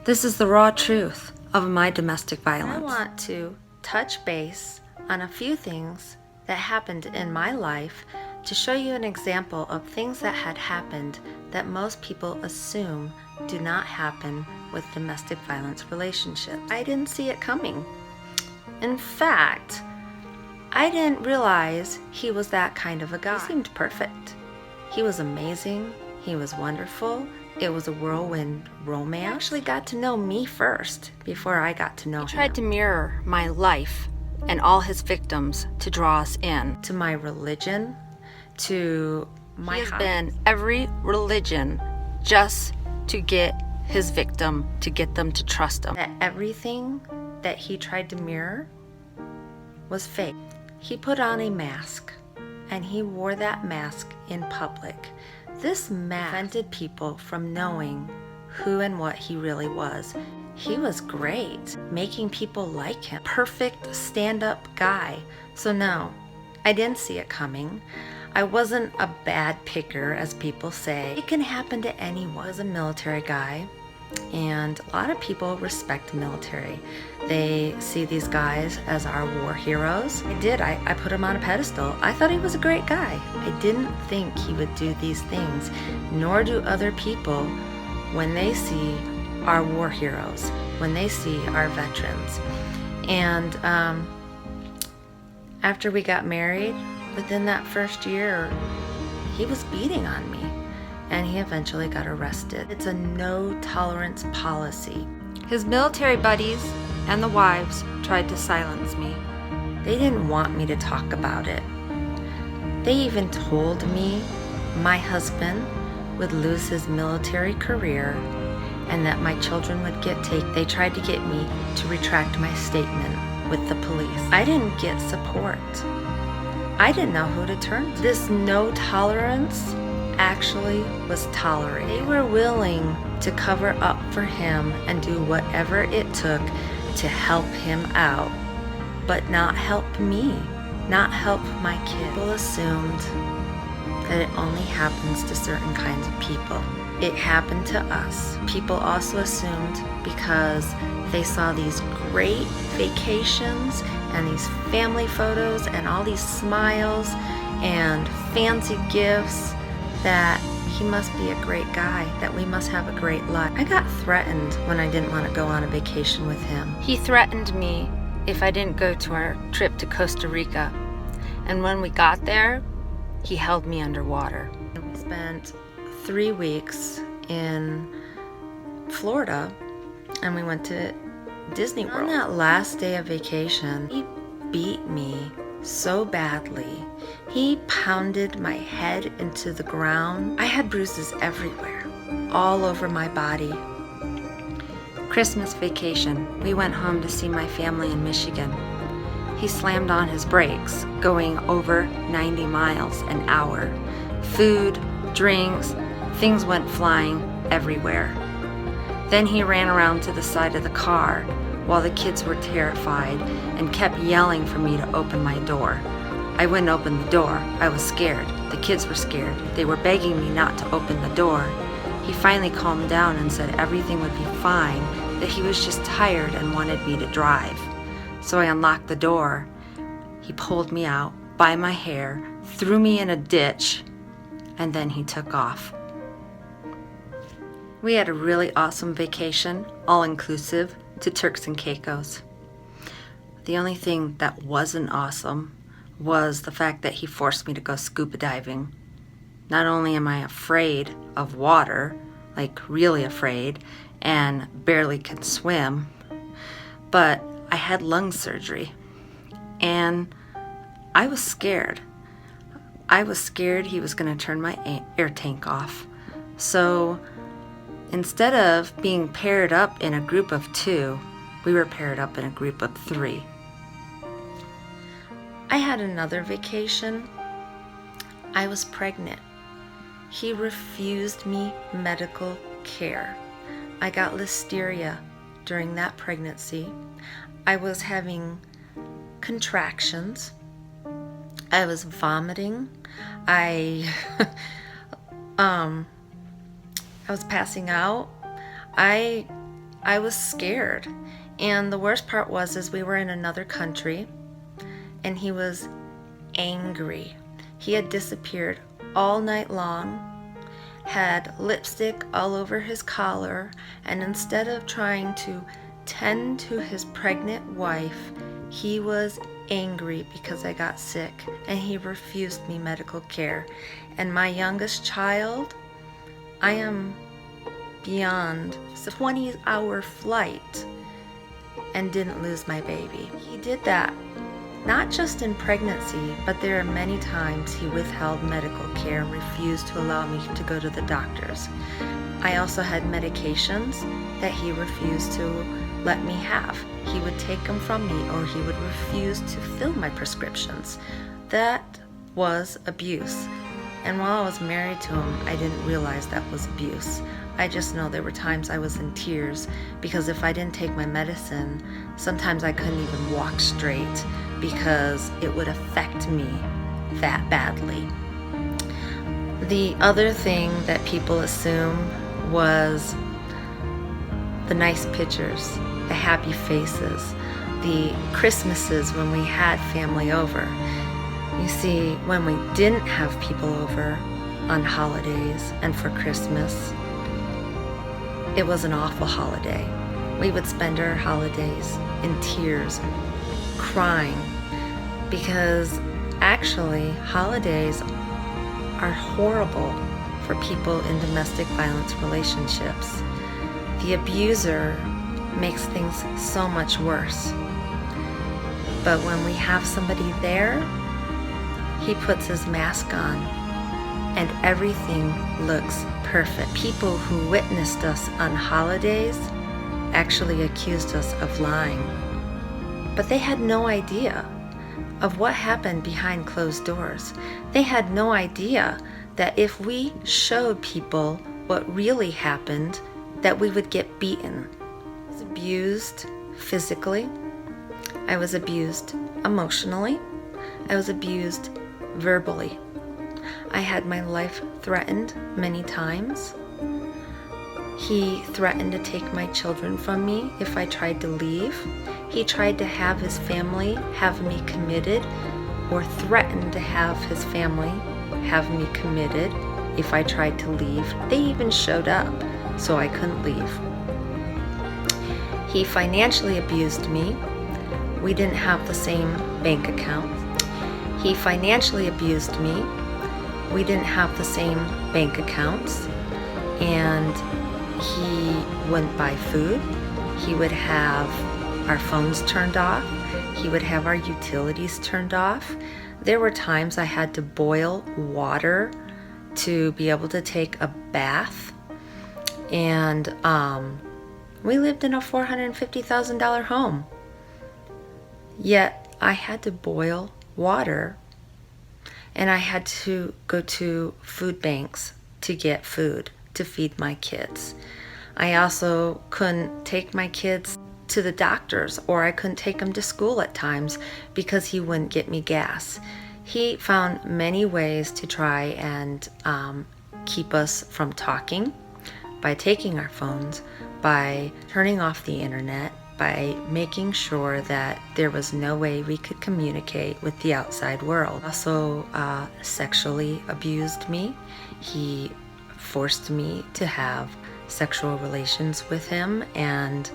This is the raw truth of my domestic violence. I want to touch base on a few things that happened in my life to show you an example of things that had happened that most people assume do not happen with domestic violence relationships. I didn't see it coming. In fact, I didn't realize he was that kind of a guy. He seemed perfect. He was amazing. He was wonderful. It was a whirlwind romance. He actually got to know me first before I got to know him. He tried to mirror my life and all his victims to draw us in. To my religion, to my He has been every religion just to get his victim, to get them to trust him. That everything that he tried to mirror was fake. He put on a mask, and he wore that mask in public. This mask prevented people from knowing who and what he really was. He was great, making people like him. Perfect stand-up guy. So no, I didn't see it coming. I wasn't a bad picker, as people say. It can happen to anyone. I was a military guy, and a lot of people respect the military. They see these guys as our war heroes. I put him on a pedestal. I thought he was a great guy. I didn't think he would do these things, nor do other people when they see our war heroes, when they see our veterans. And after we got married, within that first year, he was beating on me, and he eventually got arrested. It's a no-tolerance policy. His military buddies and the wives tried to silence me. They didn't want me to talk about it. They even told me my husband would lose his military career and that my children would get taken. They tried to get me to retract my statement with the police. I didn't get support. I didn't know who to turn to. This no tolerance actually was tolerated. They were willing to cover up for him and do whatever it took to help him out, but not help me, not help my kid. People assumed that it only happens to certain kinds of people. It happened to us. People also assumed because they saw these great vacations and these family photos and all these smiles and fancy gifts that he must be a great guy, that we must have a great life. I got threatened when I didn't want to go on a vacation with him. He threatened me if I didn't go to our trip to Costa Rica. And when we got there, he held me underwater. We spent 3 weeks in Florida, and we went to Disney World. On that last day of vacation, he beat me so badly. He pounded my head into the ground. I had bruises everywhere, all over my body. Christmas vacation, we went home to see my family in Michigan. He slammed on his brakes, going over 90 miles an hour. Food, drinks, things went flying everywhere. Then he ran around to the side of the car while the kids were terrified and kept yelling for me to open my door. I wouldn't open the door. I was scared. The kids were scared. They were begging me not to open the door. He finally calmed down and said everything would be fine, that he was just tired and wanted me to drive. So I unlocked the door. He pulled me out by my hair, threw me in a ditch, and then he took off. We had a really awesome vacation, all-inclusive, to Turks and Caicos. The only thing that wasn't awesome was the fact that he forced me to go scuba diving. Not only am I afraid of water, like really afraid, and barely can swim, but I had lung surgery, and I was scared. I was scared he was going to turn my air tank off. So instead of being paired up in a group of 2, we were paired up in a group of 3. I had another vacation. I was pregnant. He refused me medical care. I got listeria during that pregnancy. I was having contractions. I was vomiting. I was passing out. I I was scared. And the worst part was is we were in another country and he was angry. He had disappeared all night long, had lipstick all over his collar, and instead of trying to tend to his pregnant wife, he was angry because I got sick and he refused me medical care. And my youngest child, I am beyond a 20-hour flight and didn't lose my baby. He did that not just in pregnancy, but there are many times he withheld medical care and refused to allow me to go to the doctors. I also had medications that he refused to let me have. He would take them from me, or he would refuse to fill my prescriptions. That was abuse. And while I was married to him, I didn't realize that was abuse. I just know there were times I was in tears because if I didn't take my medicine, sometimes I couldn't even walk straight because it would affect me that badly. The other thing that people assume was the nice pictures, the happy faces, the Christmases when we had family over. You see, when we didn't have people over on holidays and for Christmas, it was an awful holiday. We would spend our holidays in tears, crying, because actually holidays are horrible for people in domestic violence relationships. The abuser makes things so much worse. But when we have somebody there, he puts his mask on and everything looks perfect. People who witnessed us on holidays actually accused us of lying. But they had no idea of what happened behind closed doors. They had no idea that if we showed people what really happened, that we would get beaten. I was abused physically. I was abused emotionally. I was abused verbally. I had my life threatened many times. He threatened to take my children from me if I tried to leave. He tried to have his family have me committed, or threatened to have his family have me committed if I tried to leave. They even showed up so I couldn't leave. He financially abused me. We didn't have the same bank account. He financially abused me. We didn't have the same bank accounts, and he wouldn't buy food. He would have our phones turned off. He would have our utilities turned off. There were times I had to boil water to be able to take a bath. And we lived in a $450,000 home. Yet I had to boil water, and I had to go to food banks to get food to feed my kids. I also couldn't take my kids to the doctors, or I couldn't take them to school at times because he wouldn't get me gas. He found many ways to try and keep us from talking, by taking our phones, by turning off the internet, by making sure that there was no way we could communicate with the outside world. Also sexually abused me. He forced me to have sexual relations with him and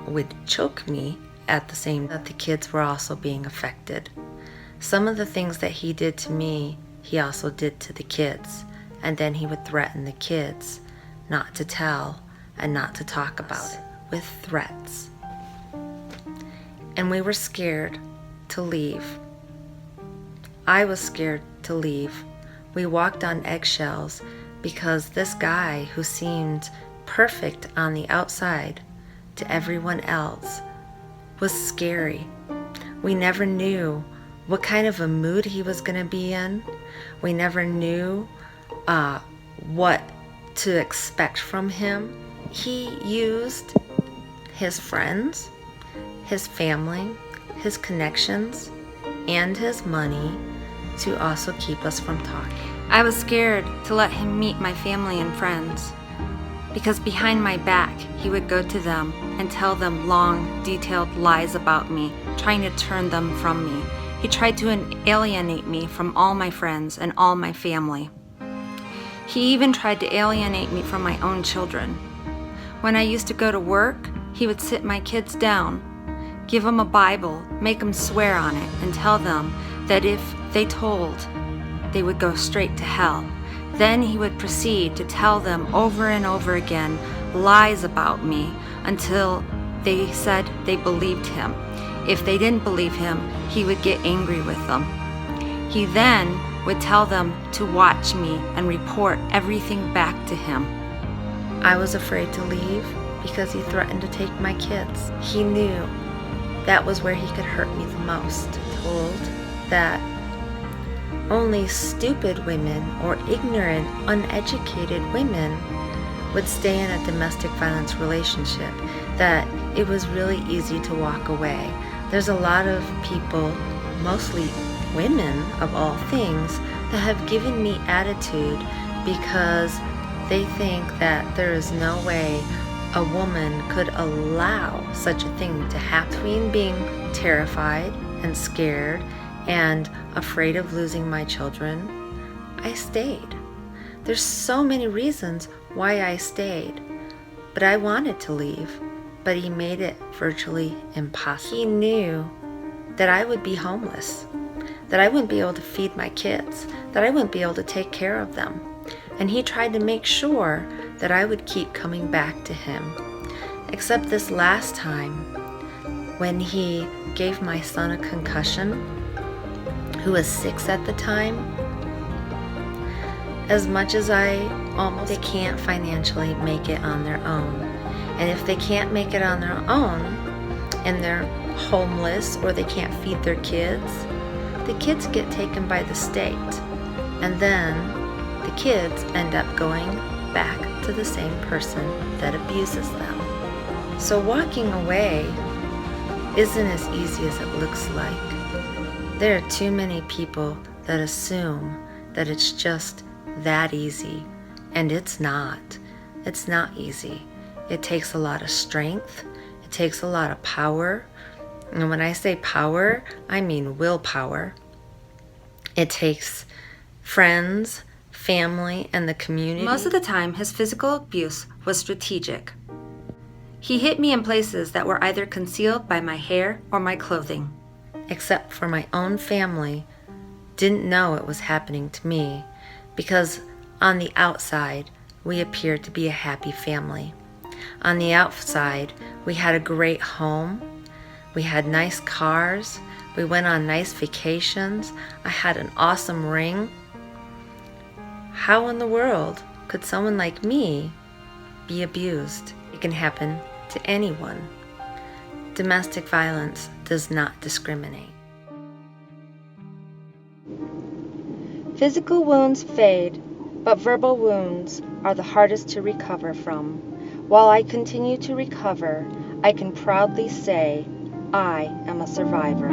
would choke me at the same time that the kids were also being affected. Some of the things that he did to me, he also did to the kids, and then he would threaten the kids not to tell and not to talk about it with threats. And we were scared to leave. I was scared to leave. We walked on eggshells because this guy who seemed perfect on the outside to everyone else was scary. We never knew what kind of a mood he was going to be in. We never knew what to expect from him. He used his friends, his family, his connections, and his money to also keep us from talking. I was scared to let him meet my family and friends because behind my back, he would go to them and tell them long, detailed lies about me, trying to turn them from me. He tried to alienate me from all my friends and all my family. He even tried to alienate me from my own children. When I used to go to work, he would sit my kids down, give them a Bible, make them swear on it, and tell them that if they told, they would go straight to hell. Then he would proceed to tell them over and over again lies about me until they said they believed him. If they didn't believe him, he would get angry with them. He then would tell them to watch me and report everything back to him. I was afraid to leave because he threatened to take my kids. He knew that was where he could hurt me the most. Told that only stupid women or ignorant, uneducated women would stay in a domestic violence relationship, that it was really easy to walk away. There's a lot of people, mostly women of all things, that have given me attitude because they think that there is no way a woman could allow such a thing to happen. Between being terrified and scared and afraid of losing my children, I stayed. There's so many reasons why I stayed, but I wanted to leave, but he made it virtually impossible. He knew that I would be homeless, that I wouldn't be able to feed my kids, that I wouldn't be able to take care of them. And he tried to make sure that I would keep coming back to him. Except this last time, when he gave my son a concussion, who was 6 at the time, as much as they can't financially make it on their own. And if they can't make it on their own, and they're homeless or they can't feed their kids, the kids get taken by the state. And then the kids end up going back to the same person that abuses them. So walking away isn't as easy as it looks like. There are too many people that assume that it's just that easy, and it's not. It's not easy. It takes a lot of strength. It takes a lot of power. And when I say power, I mean willpower. It takes friends, family, and the community. Most of the time, his physical abuse was strategic. He hit me in places that were either concealed by my hair or my clothing. Except for my own family, didn't know it was happening to me, because on the outside, we appeared to be a happy family. On the outside, we had a great home. We had nice cars. We went on nice vacations. I had an awesome ring. How in the world could someone like me be abused? It can happen to anyone. Domestic violence does not discriminate. Physical wounds fade, but verbal wounds are the hardest to recover from. While I continue to recover, I can proudly say I am a survivor.